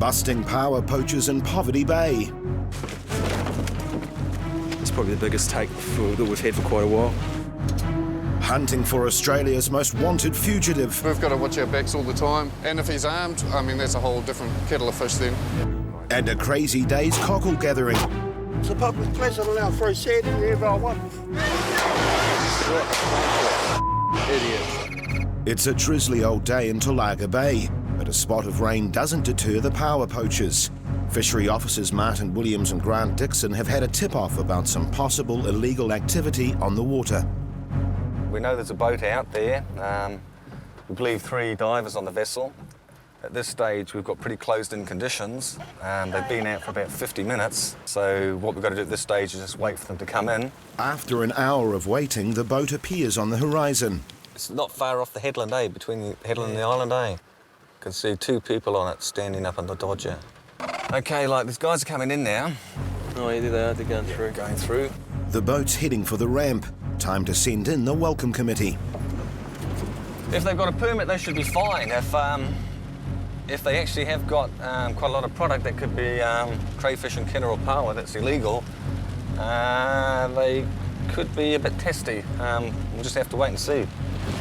Busting power poachers in Poverty Bay. It's probably the biggest take that we've had for quite a while. Hunting for Australia's most wanted fugitive. We've got to watch our backs all the time. And if he's armed, I mean, that's a whole different kettle of fish then. And a crazy day's cockle gathering. It's a public place, I'm allowed to throw sand in wherever I want. Idiot. It's a drizzly old day in Tolaga Bay, but a spot of rain doesn't deter the power poachers. Fishery Officers Martin Williams and Grant Dixon have had a tip-off about some possible illegal activity on the water. We know there's a boat out there. We believe 3 divers on the vessel. At this stage, we've got pretty closed-in conditions. They've been out for about 50 minutes, so what we've got to do at this stage is just wait for them to come in. After an hour of waiting, the boat appears on the horizon. It's not far off the headland, eh? Between the headland and the island, eh? You can see 2 people on it standing up on the dodger. OK, like, these guys are coming in now. Oh, yeah, there they are. They're going through. Going through. The boat's heading for the ramp. Time to send in the welcome committee. If they've got a permit, they should be fine. If they actually have got quite a lot of product that could be crayfish and kinner or paua that's illegal, they could be a bit testy. We'll just have to wait and see.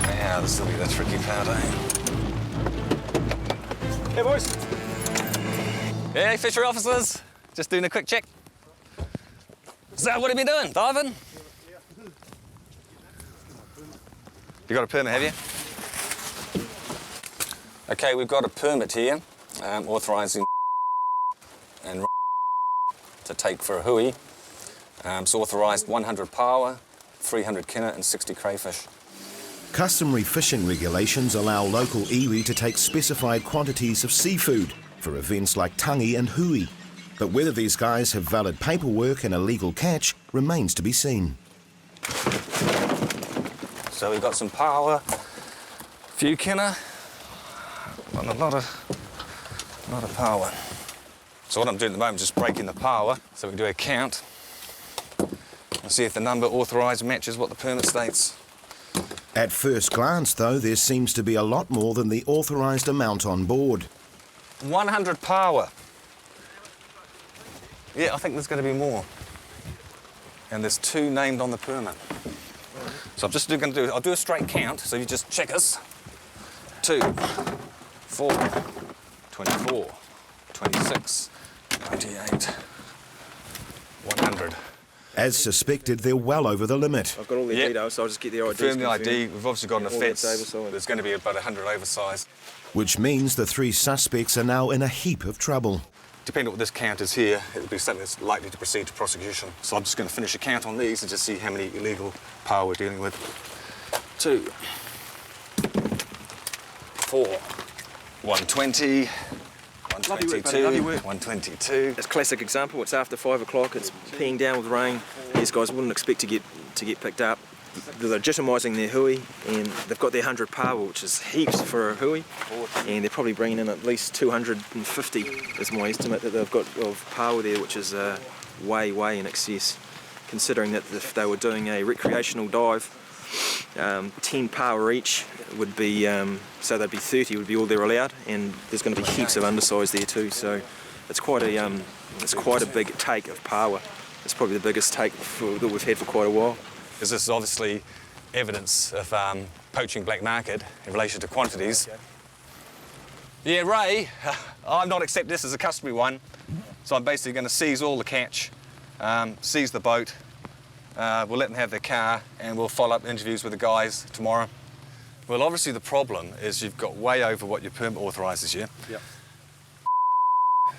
Yeah, this will be the tricky part, eh? Hey, boys. Hey, fishery officers. Just doing a quick check. So, what have you been doing? Diving? You got a permit, have you? OK, we've got a permit here, authorising and to take for a hui. It's authorised 100 paua, 300 kinner and 60 crayfish. Customary fishing regulations allow local iwi to take specified quantities of seafood for events like tangi and hui. But whether these guys have valid paperwork and a legal catch remains to be seen. So we've got some paua, a few kinner, and a lot of paua. So what I'm doing at the moment is just breaking the paua so we can do a count and see if the number authorised matches what the permit states. At first glance, though, there seems to be a lot more than the authorised amount on board. 100 paua. Yeah, I think there's going to be more. And there's 2 named on the permit. So I'm just going to I'll do a straight count, so you just check us. 2, 4, 24, 26, 98, 100. As suspected, they're well over the limit. I've got all the details, so I'll just get the ID. Confirm the ID. We've obviously got an all offence. that's oversized. There's going to be about 100 oversized. Which means the 3 suspects are now in a heap of trouble. Depending on what this count is here, it'll be something that's likely to proceed to prosecution. So I'm just going to finish a count on these and just see how many illegal power we're dealing with. 2, 4, 120, 122, 122. It's a classic example. It's after 5 o'clock. It's peeing down with rain. These guys wouldn't expect to get picked up. They're legitimising their hui, and they've got their 100 paua, which is heaps for a hui, and they're probably bringing in at least 250, is my estimate, that they've got of paua there, which is way in excess, considering that if they were doing a recreational dive, 10 paua each would be, so they'd be 30 would be all they're allowed, and there's going to be heaps of undersize there too, so it's quite a big take of paua. It's probably the biggest take that we've had for quite a while. Because this is obviously evidence of poaching black market in relation to quantities. Yeah, Ray, I'm not accepting this as a customary one, so I'm basically going to seize all the catch, seize the boat, we'll let them have their car, and we'll follow up interviews with the guys tomorrow. Well, obviously the problem is you've got way over what your permit authorises you. Yep.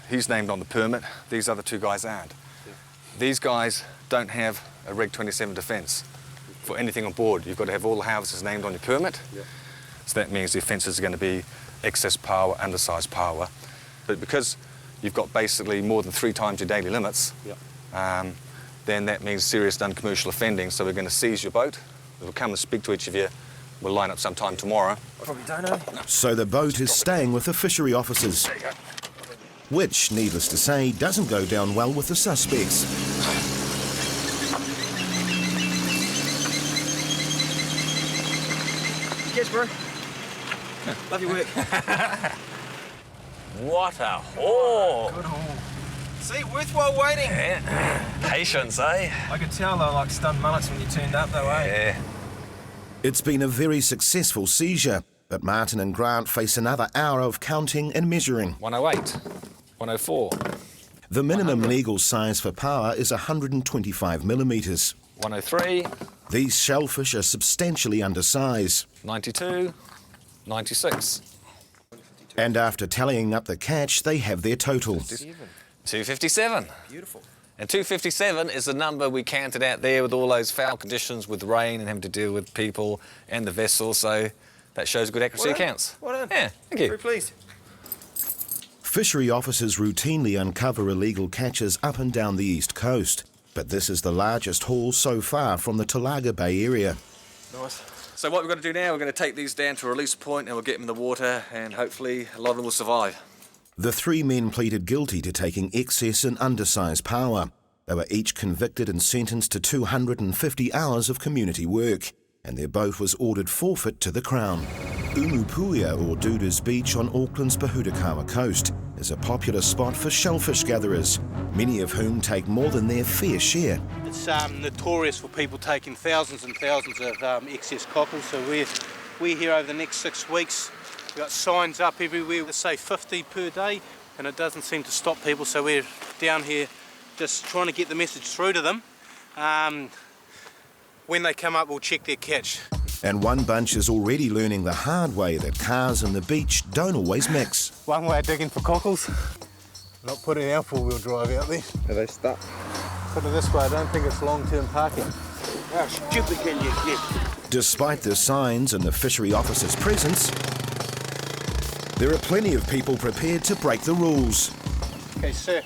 He's named on the permit, these other 2 guys aren't. Yep. These guys don't have a Reg 27 defence. For anything on board, you've got to have all the harvesters named on your permit. Yep. So that means the offences are going to be excess paua, undersized paua. But because you've got basically more than 3 times your daily limits, yep. Then that means serious non-commercial offending. So we're going to seize your boat. We'll come and speak to each of you. We'll line up sometime tomorrow. Probably don't know. No. So the boat is staying with the fishery officers, which, needless to say, doesn't go down well with the suspects. Yes, bro. Love your work. What a haul! Good haul. See, worthwhile waiting. Yeah. Patience, eh? I could tell they were like stunned mullets when you turned up, though, eh? Yeah. It's been a very successful seizure, but Martin and Grant face another hour of counting and measuring. 108, 104, The minimum legal size for Paua is 125 millimetres. 103, These shellfish are substantially undersized. 92, 96, And after tallying up the catch, they have their total. 257. Beautiful. And 257 is the number we counted out there with all those foul conditions with rain and having to deal with people and the vessel, so that shows good accuracy Well done. accounts. Well done. Yeah, thank you. Very pleased. Fishery officers routinely uncover illegal catches up and down the east coast, but this is the largest haul so far from the Talaga Bay area. Nice. So what we're going to do now, we're going to take these down to a release point and we'll get them in the water and hopefully a lot of them will survive. The 3 men pleaded guilty to taking excess and undersized Paua. They were each convicted and sentenced to 250 hours of community work, and their boat was ordered forfeit to the Crown. Umupuia, or Duda's Beach on Auckland's Pahutakawa coast, is a popular spot for shellfish gatherers, many of whom take more than their fair share. It's notorious for people taking thousands and thousands of excess cockles, so we're here over the next 6 weeks. We've got signs up everywhere that say 50 per day, and it doesn't seem to stop people, so we're down here just trying to get the message through to them. When they come up, we'll check their catch. And one bunch is already learning the hard way that cars and the beach don't always mix. One way of digging for cockles, not putting our four-wheel drive out there. Are they stuck? Put it this way, I don't think it's long-term parking. How stupid can you get? Despite the signs and the fishery officer's presence, there are plenty of people prepared to break the rules. Okay, sir,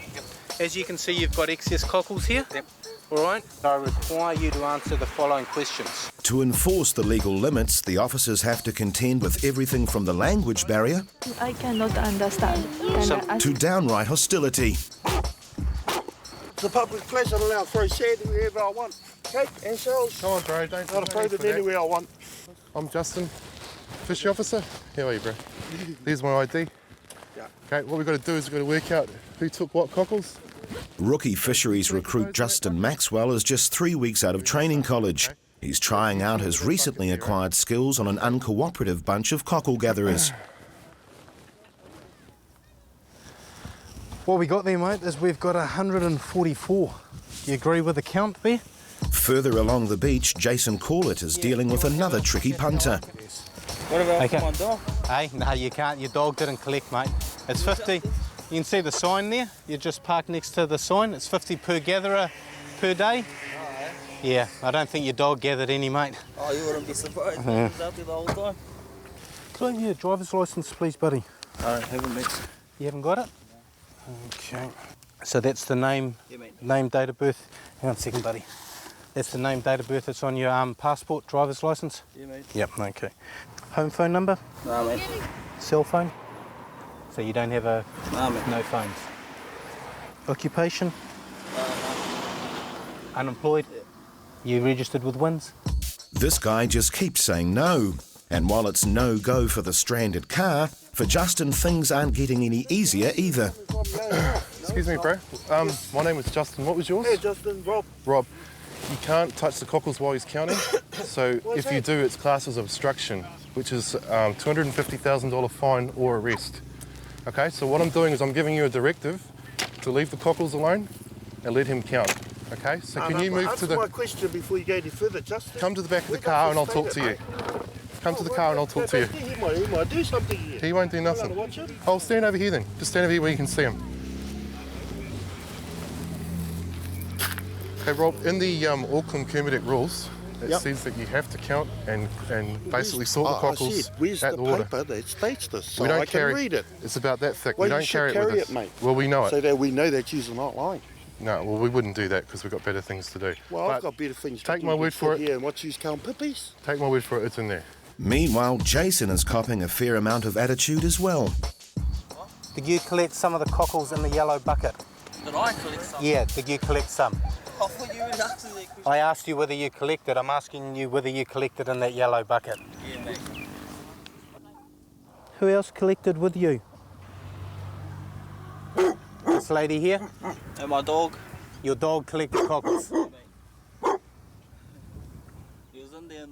as you can see, you've got excess cockles here. Yep. All right, I require you to answer the following questions. To enforce the legal limits, the officers have to contend with everything from the language barrier I cannot understand. to downright hostility. It's a public place, I'm allowed to throw sand wherever I want. Cake and shells. Come on, bro, don't Not afraid of anywhere I want. I'm Justin, Fishery Officer. How are you, bro? There's my ID. Yeah. Okay, what we've got to do is we've got to work out who took what cockles. Rookie fisheries recruit Justin Maxwell is just 3 weeks out of training college. He's trying out his recently acquired skills on an uncooperative bunch of cockle gatherers. What we got there, mate, is we've got 144. You agree with the count there? Further along the beach, Jason Corlett is dealing with another tricky punter. What about my dog? Hey, no, you can't. Your dog didn't collect, mate. It's 50. You can see the sign there. You just park next to the sign. It's 50 per gatherer per day. Yeah, I don't think your dog gathered any, mate. Oh, you wouldn't be surprised. He was out there the whole time. So, yeah, driver's license, please, buddy. I don't have a mix. You haven't got it? Okay. So that's the name, Yeah, mate. name, date of birth. Hang on a second, buddy. That's the name, date of birth that's on your passport, driver's license? Yeah, mate. Yep, okay. Home phone number? Nah, mate. Cell phone? So you don't have a... Nah, mate. No phones. Occupation? Unemployed? You registered with WINS? This guy just keeps saying no. And while it's no go for the stranded car, for Justin things aren't getting any easier either. Excuse me, bro. My name is Justin. What was yours? Hey, Justin, Rob. Rob. You can't touch the cockles while he's counting. So if you do, it's classed as obstruction, which is $250,000 fine or arrest. Okay, so what I'm doing is I'm giving you a directive to leave the cockles alone and let him count. Okay, so can you move to the... Answer my question before you go any further, Justin. Come to the back of the car and I'll talk to you. Come to the car and I'll talk to you. He might do something here. He won't do nothing. Watch him. I'll stand over here then. Just stand over here where you can see him. Hey Rob, in the Auckland Kermadec rules, it says that you have to count and basically sort the cockles Where's at the the water. paper that states this? So We don't I carry, can read it. It's about that thick. Well, we you don't should carry it with carry us. it, mate. Well, we know it. So that we know that you're not lying. No, well, we wouldn't do that because we've got better things to do. Well, I've But got better things to take do my than word for sit it. here and watch you count pippies. Take my word for it, it's in there. Meanwhile, Jason is copping a fair amount of attitude as well. Did you collect some of the cockles in the yellow bucket? Did I collect some? Yeah, did you collect some? I thought you would ask me that question. I asked you whether you collected. I'm asking you whether you collected in that yellow bucket. Yeah, mate. Who else collected with you? this lady here? And my dog. Your dog collected cockles. He was in there.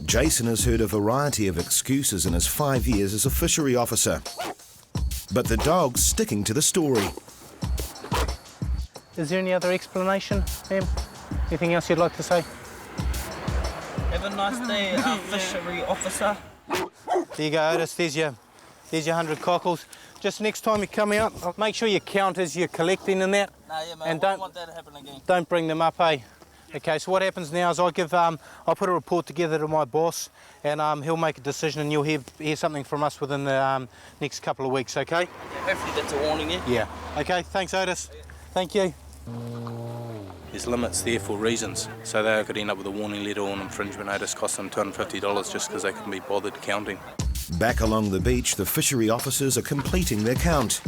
Jason has heard a variety of excuses in his 5 years as a fishery officer. But the dog's sticking to the story. Is there any other explanation, ma'am? Anything else you'd like to say? Have a nice day, fishery officer. There you go, Otis. There's your 100 cockles. Just next time you come out, make sure you count as you're collecting in that. Nah, yeah, mate, And I don't want that to happen again. Don't bring them up, eh? Okay, so what happens now is I'll put a report together to my boss, and he'll make a decision, and you'll hear something from us within the next couple of weeks, okay? Yeah, hopefully that's a warning, yeah? Yeah. Okay, thanks, Otis. Thank you. There's limits there for reasons, so they could end up with a warning letter or an infringement notice cost them $250 just because they couldn't be bothered counting. Back along the beach, the fishery officers are completing their count.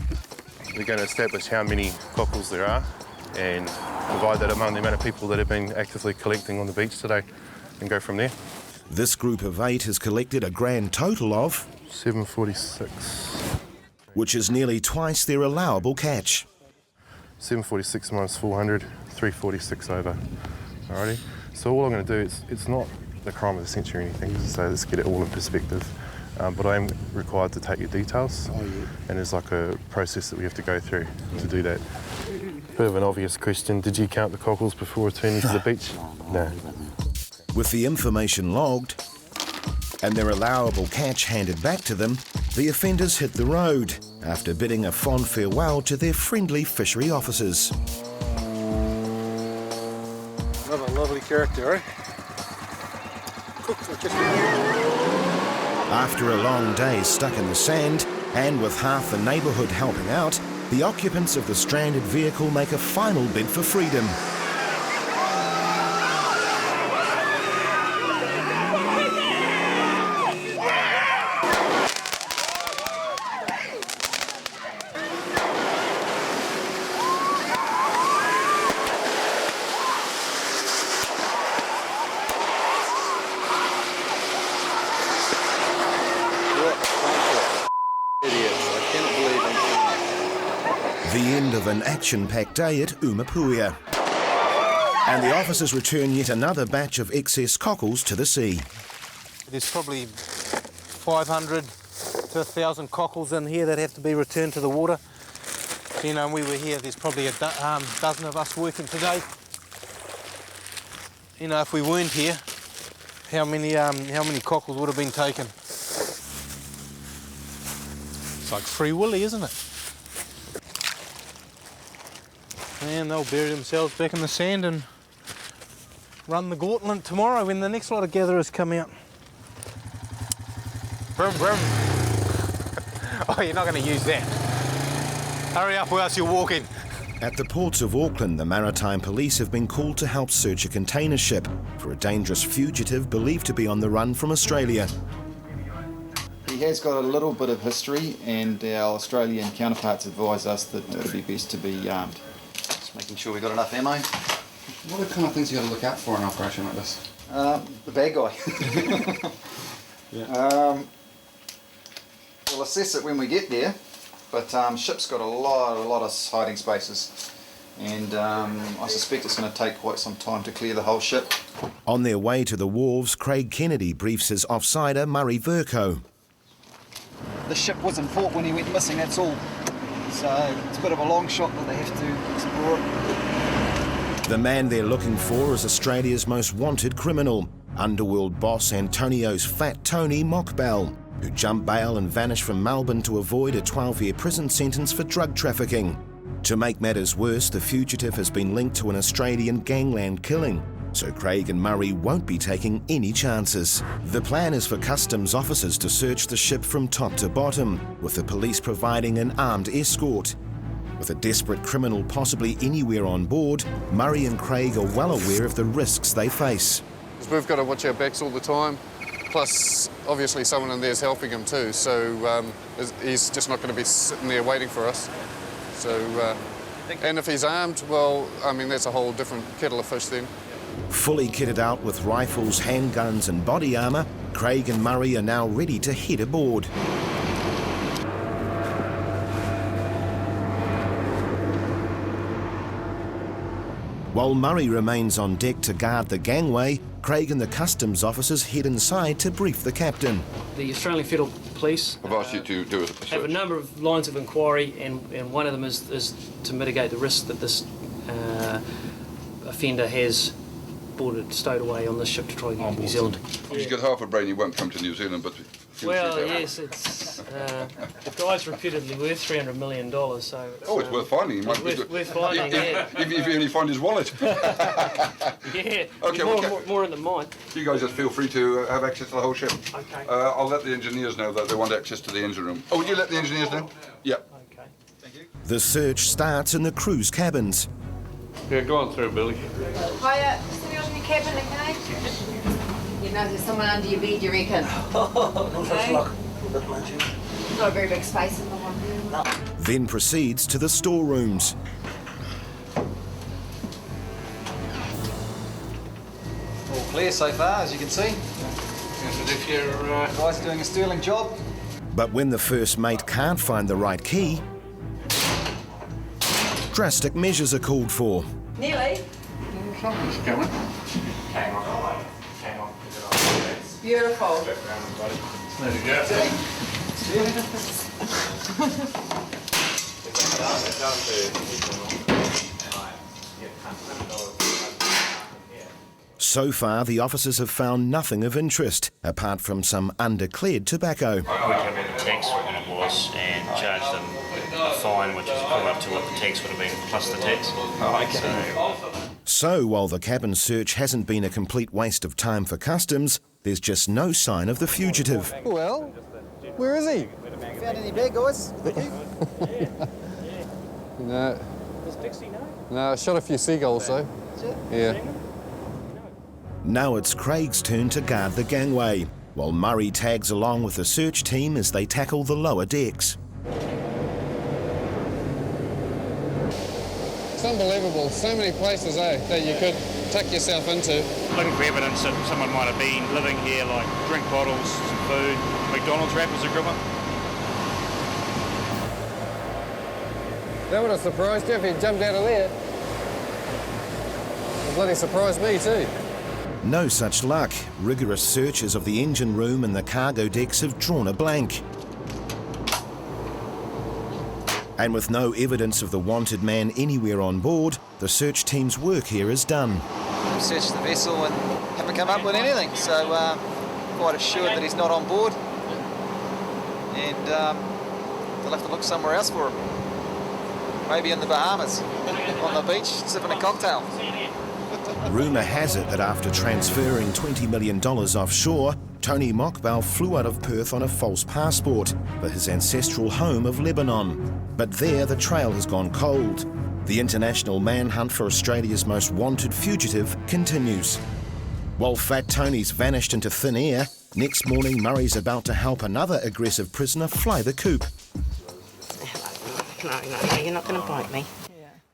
We're going to establish how many cockles there are and divide that among the amount of people that have been actively collecting on the beach today and go from there. This group of 8 has collected a grand total of 746. which is nearly twice their allowable catch. 746 minus 400, 346 over. Alrighty. So all I'm going to do is, it's not the crime of the century or anything, so let's get it all in perspective. But I am required to take your details, and there's like a process that we have to go through to do that. Bit of an obvious question, did you count the cockles before returning to the beach? No. With the information logged and their allowable catch handed back to them, the offenders hit the road after bidding a fond farewell to their friendly fishery officers. Another lovely character, eh? After a long day stuck in the sand, and with half the neighbourhood helping out, the occupants of the stranded vehicle make a final bid for freedom. The end of an action-packed day at Umapuia. And the officers return yet another batch of excess cockles to the sea. There's probably 500 to 1,000 cockles in here that have to be returned to the water. You know, we were here, there's probably a dozen of us working today. You know, if we weren't here, how many cockles would have been taken? It's like Free Willy, isn't it? And they'll bury themselves back in the sand and run the gauntlet tomorrow when the next lot of gatherers come out. Brum, brum. Oh, you're not going to use that. Hurry up or else you're walking. At the ports of Auckland, the Maritime Police have been called to help search a container ship for a dangerous fugitive believed to be on the run from Australia. He has got a little bit of history, and our Australian counterparts advise us that it would be best to be armed. Just making sure we've got enough ammo. What are the kind of things you got to look out for in an operation like this? The bad guy. We'll assess it when we get there, but ship's got a lot of hiding spaces, and I suspect it's going to take quite some time to clear the whole ship. On their way to the wharves, Craig Kennedy briefs his offsider Murray Verco. The ship was in port when he went missing, that's all. So it's a bit of a long shot that they have to explore. The man they're looking for is Australia's most wanted criminal, underworld boss Antonio's Fat Tony Mockbell, who jumped bail and vanished from Melbourne to avoid a 12-year prison sentence for drug trafficking. To make matters worse, the fugitive has been linked to an Australian gangland killing, so Craig and Murray won't be taking any chances. The plan is for customs officers to search the ship from top to bottom, with the police providing an armed escort. With a desperate criminal possibly anywhere on board, Murray and Craig are well aware of the risks they face. We've got to watch our backs all the time, plus obviously someone in there is helping him too, so he's just not going to be sitting there waiting for us. So, and if he's armed, well, I mean, that's a whole different kettle of fish then. Fully kitted out with rifles, handguns and body armour, Craig and Murray are now ready to head aboard. While Murray remains on deck to guard the gangway, Craig and the customs officers head inside to brief the captain. The Australian Federal Police I've asked you to do a search. have a number of lines of inquiry, and one of them is to mitigate the risk that this offender has stowed away on this ship to try and get to New Zealand. He's got half a brain, he won't come to New Zealand, but... Well, yes, it's the guy's reputedly worth $300 million, so... Oh, it's worth finding. He might be worth finding, yeah. If you only find his wallet. Yeah, okay, more than mine. You guys just feel free to have access to the whole ship. Okay. I'll let the engineers know that they want access to the engine room. Oh, would you let the engineers know? Yeah. Okay. Thank you. The search starts in the crew's cabins. Yeah, go on through, Billy. Hiya, somebody else in your cabin, okay? You know there's someone under your bed, you reckon? Okay. Not a very big space in the one. Then proceeds to the storerooms. All clear so far, as you can see. As if you're Guys are doing a sterling job. But when the first mate can't find the right key, drastic measures are called for. Nearly. Something's coming. Beautiful. There you go. So far, the officers have found nothing of interest, apart from some undeclared tobacco. We came with the tax when it was and charged them a fine, which is probably up to what the tax would have been plus the tax. So, while the cabin search hasn't been a complete waste of time for customs, there's just no sign of the fugitive. Well, where is he? Found any bag, guys? No. No, I shot a few seagulls though. Yeah. Now it's Craig's turn to guard the gangway, while Murray tags along with the search team as they tackle the lower decks. It's unbelievable. So many places, that you could tuck yourself into. Looking for evidence that someone might have been living here, like drink bottles, some food, McDonald's wrappers equivalent. That would have surprised you if you jumped out of there. It bloody surprised me too. No such luck. Rigorous searches of the engine room and the cargo decks have drawn a blank. And with no evidence of the wanted man anywhere on board, the search team's work here is done. We've searched the vessel and haven't come up with anything, so quite assured that he's not on board. And they'll have to look somewhere else for him. Maybe in the Bahamas, on the beach, sipping a cocktail. Rumour has it that after transferring $20 million offshore, Tony Mockbell flew out of Perth on a false passport for his ancestral home of Lebanon. But there, the trail has gone cold. The international manhunt for Australia's most wanted fugitive continues. While Fat Tony's vanished into thin air, next morning Murray's about to help another aggressive prisoner fly the coop. No, you're not going to bite me.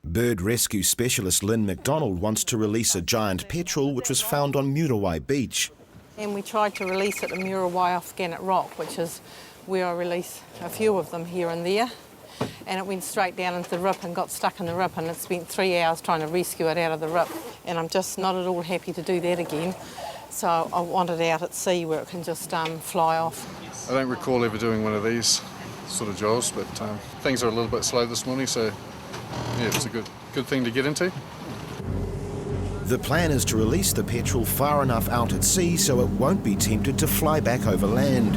Bird rescue specialist Lynn McDonald wants to release a giant petrel which was found on Muriwai Beach. And we tried to release it at Muriwai off Gannett Rock, which is where I release a few of them here and there. And it went straight down into the rip and got stuck in the rip, and it spent 3 hours trying to rescue it out of the rip. And I'm just not at all happy to do that again. So I want it out at sea where it can just fly off. I don't recall ever doing one of these sort of jobs, but things are a little bit slow this morning, so yeah, it's a good thing to get into. The plan is to release the petrel far enough out at sea so it won't be tempted to fly back over land.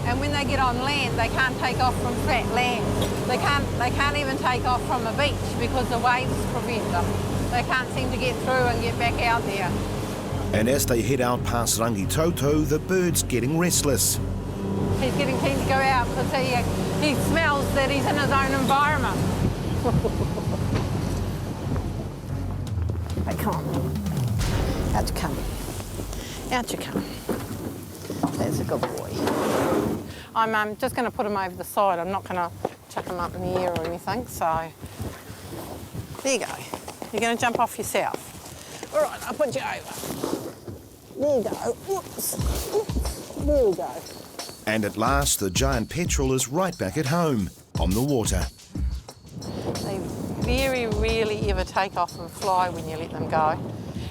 And when they get on land, they can't take off from flat land. They can't even take off from a beach because the waves prevent them. They can't seem to get through and get back out there. And as they head out past Rangitoto, the bird's getting restless. He's getting keen to go out because he smells that he's in his own environment. Hey, come on. Out you come. Out you come. There's a good boy. I'm just going to put him over the side. I'm not going to chuck him up in the air or anything, so... There you go. You're going to jump off yourself. All right, I'll put you over. There you go. Whoops. Oops. There we go. And at last, the giant petrel is right back at home, on the water. They very rarely ever take off and fly when you let them go.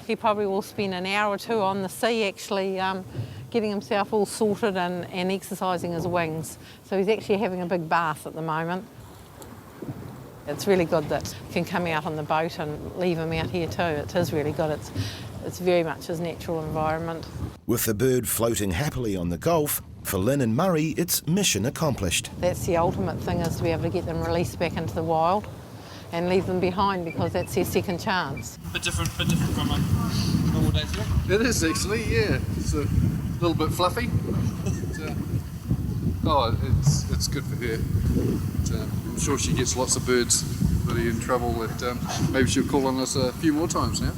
He probably will spend an hour or two on the sea actually getting himself all sorted and exercising his wings. So he's actually having a big bath at the moment. It's really good that you can come out on the boat and leave him out here too. It is really good. It's very much his natural environment. With the bird floating happily on the Gulf, for Lynn and Murray, it's mission accomplished. That's the ultimate thing, is to be able to get them released back into the wild and leave them behind, because that's their second chance. Bit different from a normal day, yeah? It is actually, yeah. It's a little bit fluffy. It's good for her. I'm sure she gets lots of birds that are in trouble. That maybe she'll call on us a few more times now.